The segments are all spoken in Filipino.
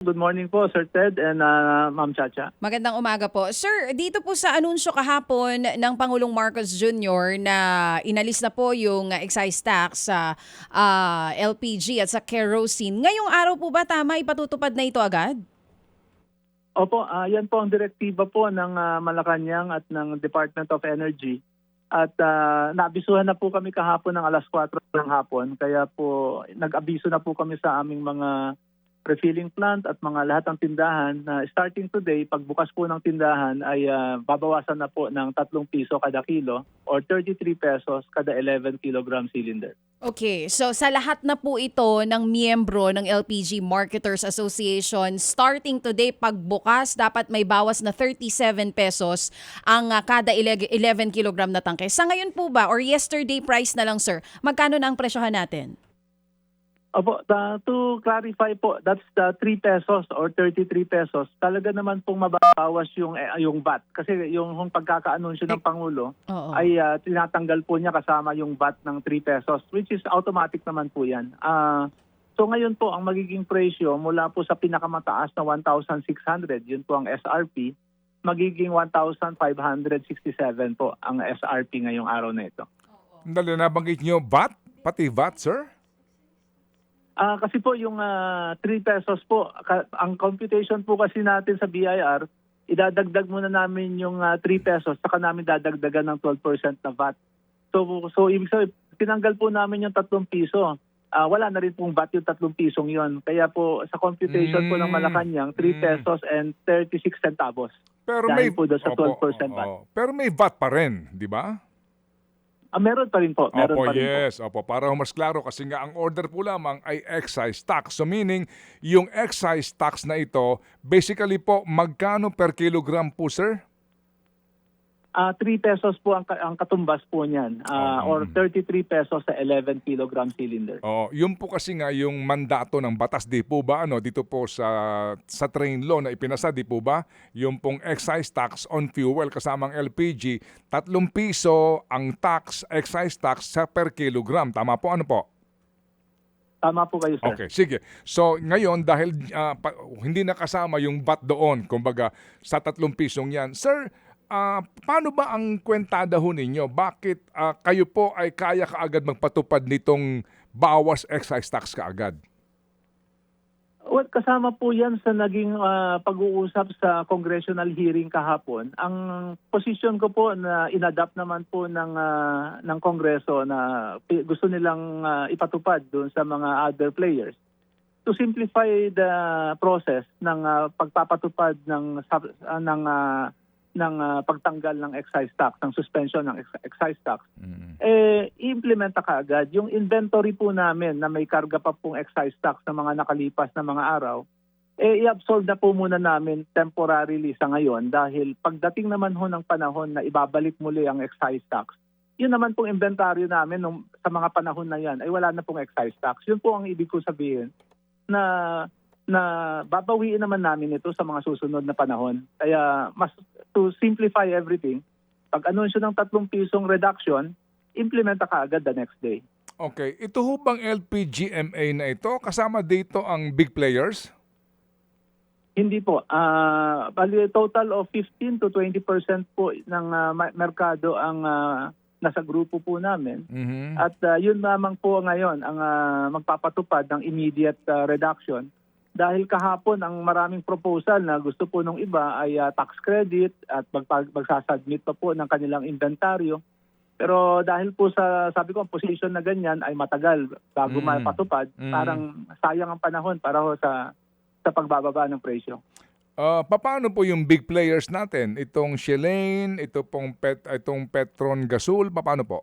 Good morning po, Sir Ted and Ma'am Chacha. Magandang umaga po. Sir, dito po sa anunsyo kahapon ng Pangulong Marcos Jr. na inalis na po yung excise tax sa LPG at sa kerosene. Ngayong araw po ba tama ipatutupad na ito agad? Opo, yan po ang direktiba po ng Malacanang at ng Department of Energy. At naabisuhan na po kami kahapon ng alas 4 ng hapon. Kaya po nag-abiso na po kami sa aming mga refilling plant at mga lahat ng tindahan na starting today, pagbukas po ng tindahan ay babawasan na po ng 3 piso kada kilo or 33 pesos kada 11 kilogram cylinder. Okay, so sa lahat na po ito ng miyembro ng LPG Marketers Association, starting today pagbukas dapat may bawas na 37 pesos ang kada 11 kilogram na tangke. Sa ngayon po ba or yesterday price na lang sir, magkano na ang presyohan natin? Opo, to clarify po, that's the 3 pesos or 33 pesos. Talaga naman pong mababawas yung VAT. Kasi yung pagkakaanunsyo ng Pangulo ay tinatanggal po niya kasama yung VAT ng 3 pesos, which is automatic naman po yan. So ngayon po, ang magiging presyo mula po sa pinakamataas na 1,600, yun po ang SRP, magiging 1,567 po ang SRP ngayong araw na ito. Dali, nabanggit niyo VAT? Pati VAT, sir? Kasi po yung 3 pesos po, ang computation po kasi natin sa BIR, idadagdag muna namin yung 3 pesos, saka namin dadagdagan ng 12% na VAT. So ibig sabihin, tinanggal po namin yung 3 piso. Wala na rin pong VAT yung 3 pisong yon. Kaya po sa computation po ng Malacanang, 3 pesos and 36 centavos. Pero dahil may, po doon sa 12% VAT. Pero may VAT pa rin, di ba? Meron pa rin po. Meron Opo, pa rin yes. po. Opo, para mas klaro kasi nga ang order po lamang ay excise tax. So meaning, yung excise tax na ito, basically po, magkano per kilogram po, sir? 3 pesos po ang katumbas po niyan, or 33 pesos sa 11 kilogram cylinder. Yun po kasi nga yung mandato ng batas, di po ba? Dito po sa train law na ipinasa, di po ba? Yung pong excise tax on fuel kasamang LPG, 3 piso ang excise tax sa per kilogram. Tama po, ano po? Tama po kayo, sir. Okay, sige. So ngayon, dahil hindi nakasama yung VAT doon, kumbaga sa 3 pisong yan, sir, paano ba ang kwentada ho ninyo? Bakit kayo po ay kaya kaagad magpatupad nitong bawas excise tax kaagad? Well, kasama po yan sa naging pag-uusap sa congressional hearing kahapon. Ang posisyon ko po na inadapt naman po ng Kongreso na gusto nilang ipatupad doon sa mga other players to simplify the process ng pagpapatupad ng pagtanggal ng excise tax, ng suspension ng excise tax, i-implement na kaagad. Yung inventory po namin na may karga pa pong excise tax sa mga nakalipas na mga araw, i-absorb na po muna namin temporarily sa ngayon dahil pagdating naman ho ng panahon na ibabalik muli ang excise tax, yun naman pong inventaryo namin sa mga panahon na yan ay wala na pong excise tax. Yun po ang ibig ko sabihin na babawiin naman namin ito sa mga susunod na panahon. Kaya mas to simplify everything, pag anunsyo ng 3 pisong reduction, implement na kaagad the next day. Okay. Ito ho bang LPGMA na ito? Kasama dito ang big players? Hindi po. Bali, total of 15 to 20% po ng merkado ang nasa grupo po namin. At yun lamang po ngayon ang magpapatupad ng immediate reduction. Dahil kahapon ang maraming proposal na gusto po nung iba ay tax credit at magsasubmit pa po ng kanilang inventaryo. Pero dahil po sabi ko, ang position na ganyan ay matagal bago mapatupad, parang sayang ang panahon para ho sa pagbababa ng presyo. Paano po yung big players natin? Itong Shellane, itong Petron Gasol, paano po?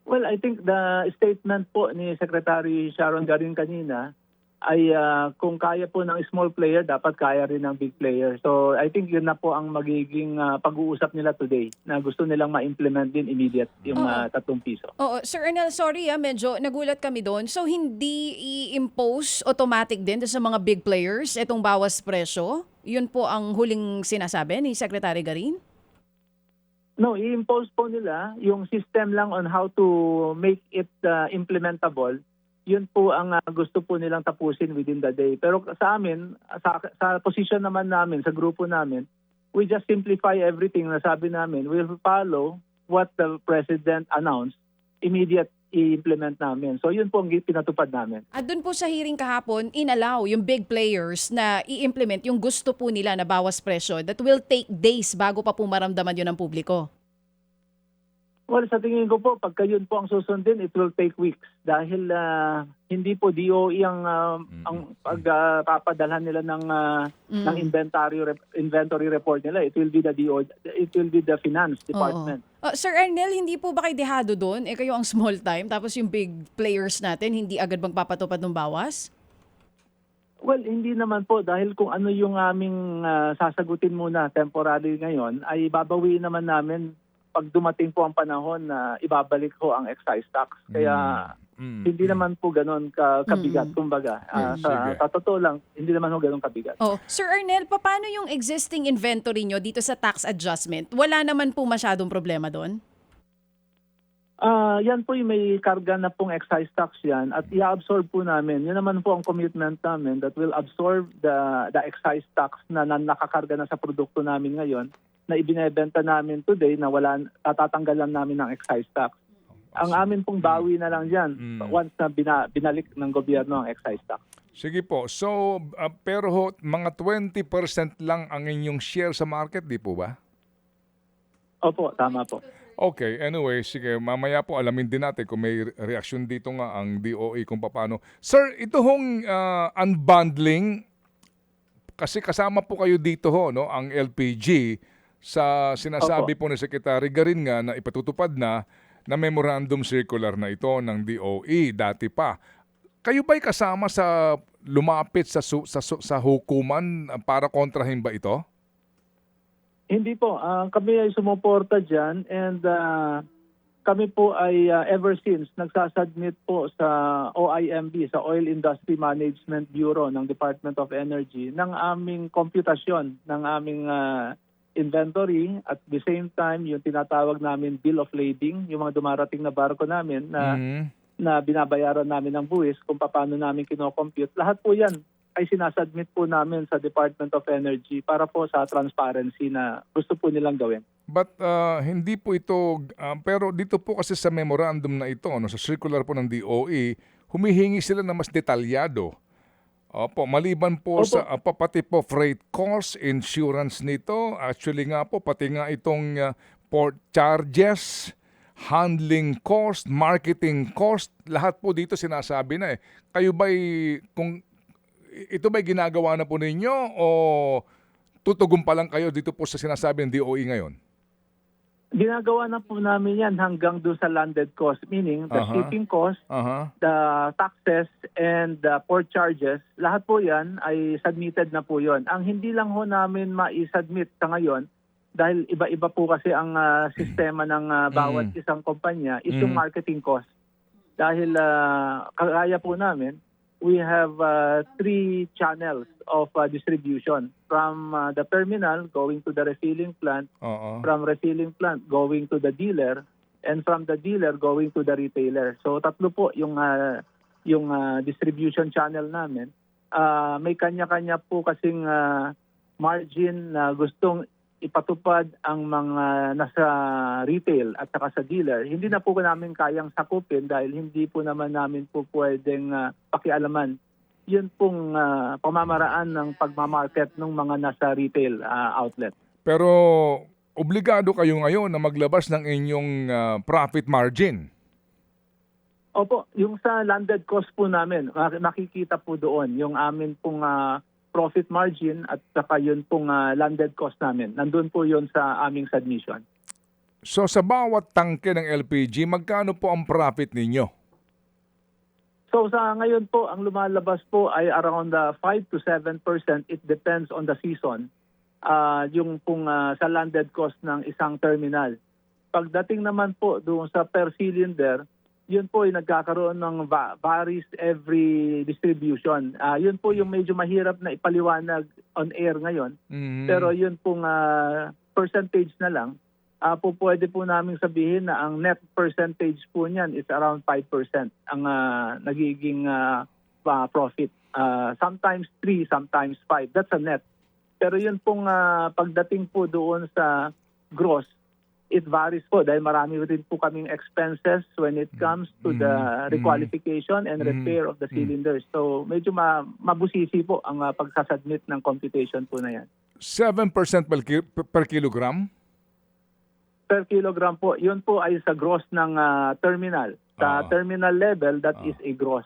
Well, I think the statement po ni Secretary Sharon Garin kanina ay kung kaya po ng small player, dapat kaya rin ng big player. So I think yun na po ang magiging pag-uusap nila today na gusto nilang ma-implement din immediate yung 3 piso. Oo, Sir Ernel, sorry medyo nagulat kami doon. So hindi i-impose automatic din sa mga big players itong bawas presyo? Yun po ang huling sinasabi ni Secretary Garin? No, i-impose po nila yung system lang on how to make it implementable Yun po ang gusto po nilang tapusin within the day. Pero sa amin, sa position naman namin, sa grupo namin, we just simplify everything na sabi namin. We'll follow what the President announced, immediate i-implement namin. So yun po ang pinatupad namin. At dun po sa hearing kahapon, inallow yung big players na i-implement yung gusto po nila na bawas presyo that will take days bago pa po maramdaman yun ng publiko. Well, sa tingin ko po, pagka yun po ang susundin, it will take weeks. Dahil hindi po DOE ang pagpapadalhan nila ng inventory report nila. It will be the DOE, it will be the finance department. Sir Arnel, hindi po ba kayo dehado doon? Kayo ang small time, tapos yung big players natin, hindi agad magpapatupad ng bawas? Well, hindi naman po dahil kung ano yung aming sasagutin muna temporary ngayon, ay babawiin naman namin pag dumating po ang panahon na ibabalik ko ang excise tax. Kaya hindi naman po gano'n kabigat. Kumbaga, sa totoo lang, hindi naman po gano'n kabigat. Sir Arnel, paano yung existing inventory nyo dito sa tax adjustment? Wala naman po masyadong problema doon? Yan po yung may karga na pong excise tax yan at i-absorb po namin. Yan naman po ang commitment namin that will absorb the excise tax na nakakarga na sa produkto namin ngayon na ibinebenta namin today na tatatanggalan namin ng excise tax. Ang amin pong bawi na lang dyan once na binalik ng gobyerno ang excise tax. Sige po. So, pero mga 20% lang ang inyong share sa market, di po ba? Opo, tama po. Okay, anyway, sige, mamaya po alamin din natin kung may reaksyon dito nga ang DOE kung paano. Sir, ito hong unbundling, kasi kasama po kayo dito no, ang LPG, sa sinasabi po ni Secretary Garin nga na ipatutupad na memorandum circular na ito ng DOE dati pa. Kayo ba'y kasama sa lumapit sa hukuman para kontrahin ba ito? Hindi po. Kami ay sumuporta dyan and kami po ay ever since nagsasubmit po sa OIMB, sa Oil Industry Management Bureau ng Department of Energy ng aming komputasyon, ng aming inventory at the same time yung tinatawag namin bill of lading, yung mga dumarating na barko namin na binabayaran namin ng buwis kung paano namin kinocompute. Lahat po yan ay sinasubmit po namin sa Department of Energy para po sa transparency na gusto po nilang gawin. But hindi po ito, pero dito po kasi sa memorandum na ito, no, sa circular po ng DOE, humihingi sila na mas detalyado. Opo, maliban po sa pati po freight cost, insurance nito, actually nga po pati nga itong port charges, handling cost, marketing cost, lahat po dito sinasabi na Kayo ba'y, kung ito ba'y ginagawa na po ninyo o tutugon pa lang kayo dito po sa sinasabi ng DOE ngayon? Ginagawa na po namin yan hanggang doon sa landed cost, meaning the shipping cost, the taxes, and the port charges, lahat po yan ay submitted na po yon. Ang hindi lang ho namin ma-submit sa ngayon, dahil iba-iba po kasi ang sistema ng bawat isang kumpanya, is yung marketing cost. Dahil kagaya po namin, we have 3 channels of distribution from the terminal going to the refilling plant, from refilling plant going to the dealer, and from the dealer going to the retailer. So tatlo po yung distribution channel namin. May kanya-kanya po kasing margin na gustong ipatupad ang mga nasa retail at saka sa dealer. Hindi na po namin kayang sakupin dahil hindi po naman namin po pwedeng pakialaman. Yun pong pamamaraan ng pagmamarket ng mga nasa retail outlet. Pero obligado kayo ngayon na maglabas ng inyong profit margin. Opo, yung sa landed cost po namin, makikita po doon yung amin pong profit margin at saka yun pong landed cost namin. Nandun po yun sa aming submission. So sa bawat tangke ng LPG, magkano po ang profit ninyo? So sa ngayon po, ang lumalabas po ay around 5 to 7%. It depends on the season. Yung pong sa landed cost ng isang terminal. Pagdating naman po doon sa per cylinder, yun po ay nagkakaroon ng varies every distribution. Yun po yung medyo mahirap na ipaliwanag on air ngayon. Pero yun pong percentage na lang po pwede po namin sabihin na ang net percentage po niyan is around 5% ang nagiging profit. Sometimes 3, sometimes 5. That's a net. Pero yun pong pagdating po doon sa gross, it varies po dahil marami rin po kaming expenses when it comes to the requalification and repair of the cylinders. So medyo mabusisi po ang pagsasubmit ng computation po na yan. 7% per kilogram? Per kilogram po, yun po ay sa gross ng terminal. Sa terminal level, that is a gross.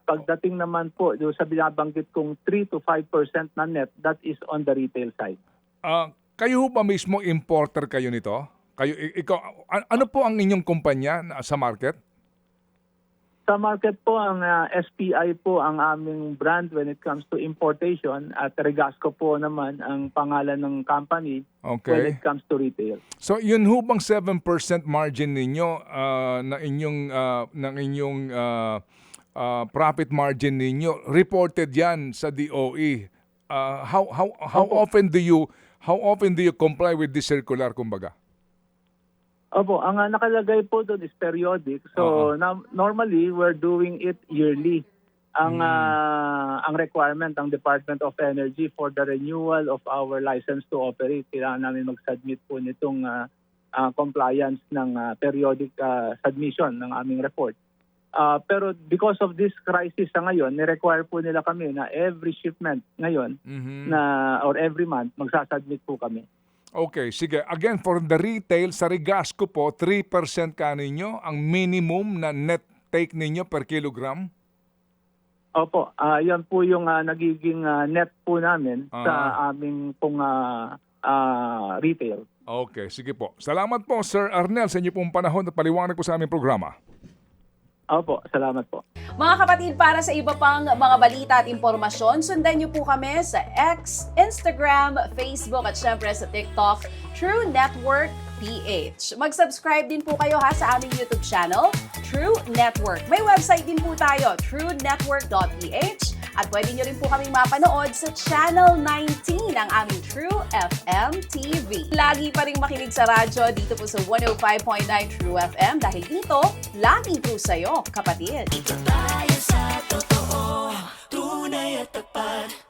Pagdating naman po doon sa binabanggit kong 3 to 5% na net, that is on the retail side. Kayo ba mismo importer kayo nito? Ikaw, ano po ang inyong kumpanya sa market? Sa market po, ang SPI po ang aming brand when it comes to importation at Regasco po naman ang pangalan ng company when it comes to retail. So yun ho bang 7% margin ninyo ng inyong profit margin ninyo reported yan sa DOE? How often do you comply with this circular kumbaga? Opo, ang nakalagay po doon is periodic. So normally we're doing it yearly. Ang requirement ng Department of Energy for the renewal of our license to operate, kailangan namin mag-submit po nitong compliance ng periodic submission ng aming report. Pero because of this crisis sa ngayon, ni-require po nila kami na every shipment ngayon or every month magsasubmit po kami. Okay, sige. Again, for the retail, sa Regasco po, 3% ka ninyo ang minimum na net take ninyo per kilogram? Opo, yan po yung nagiging net po namin sa aming pong retail. Okay, sige po. Salamat po, Sir Arnel, sa inyo pong panahon at paliwanag po sa aming programa. Opo, salamat po. Mga kapatid, para sa iba pang mga balita at impormasyon, sundan niyo po kami sa X, Instagram, Facebook at syempre sa TikTok, True Network PH. Mag-subscribe din po kayo sa aming YouTube channel, True Network. May website din po tayo, truenetwork.ph, at pwede niyo rin po kaming mapanood sa Channel 19 ng aming True FM TV. Lagi pa rin makinig sa radyo dito po sa 105.9 True FM dahil dito, laging true sa'yo, kapatid. Dito tayo sa totoo, tunay at tapat.